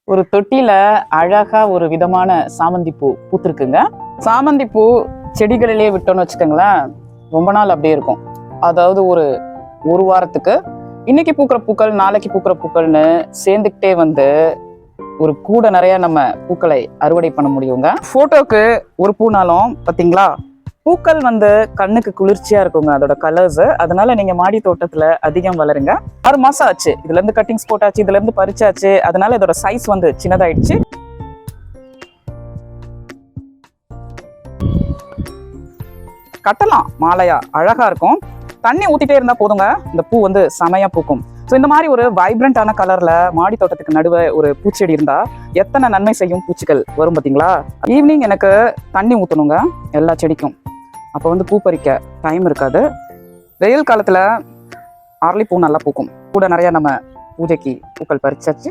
ஒரு தொட்டில அழகா ஒரு விதமான சாமந்தி பூ பூத்திருக்குங்க. சாமந்தி பூ செடிகளிலேயே விட்டோம்னு வச்சுக்கோங்களேன், ரொம்ப நாள் அப்படியே இருக்கும். அதாவது ஒரு வாரத்துக்கு இன்னைக்கு பூக்கிற பூக்கள் நாளைக்கு பூக்கிற பூக்கள்னு சேர்ந்துக்கிட்டே வந்து ஒரு கூட நிறைய நம்ம பூக்களை அறுவடை பண்ண முடியுங்க. போட்டோக்கு ஒரு பூனாலும் பாத்தீங்களா, பூக்கள் வந்து கண்ணுக்கு குளிர்ச்சியா இருக்குங்க அதோட கலர்ஸ். அதனால நீங்க மாடி தோட்டத்துல அதிகம் வளருங்க. 6 மாசம் ஆச்சு, இதுல இருந்து கட்டிங்ஸ் போட்டாச்சு, இதுல இருந்து பறிச்சாச்சு. அதனால இதோட சைஸ் வந்து சின்னதாயிடுச்சு. கட்டலாம் மாலையா, அழகா இருக்கும். தண்ணி ஊத்திட்டே இருந்தா போதுங்க, இந்த பூ வந்து செமையா பூக்கும். ஸோ இந்த மாதிரி ஒரு வைப்ரண்டான கலர்ல மாடி தோட்டத்துக்கு நடுவே ஒரு பூச்செடி இருந்தா எத்தனை நன்மை செய்யும் பூச்சிகள் வரும் பார்த்தீங்களா. ஈவினிங் எனக்கு தண்ணி ஊற்றணுங்க எல்லா செடிக்கும். அப்போ வந்து பூ பறிக்க டைம் இருக்காது. வெயில் காலத்துல அரளி பூ நல்லா பூக்கும். கூட நிறைய நம்ம பூஜைக்கு பூக்கள் பறிச்சாச்சு.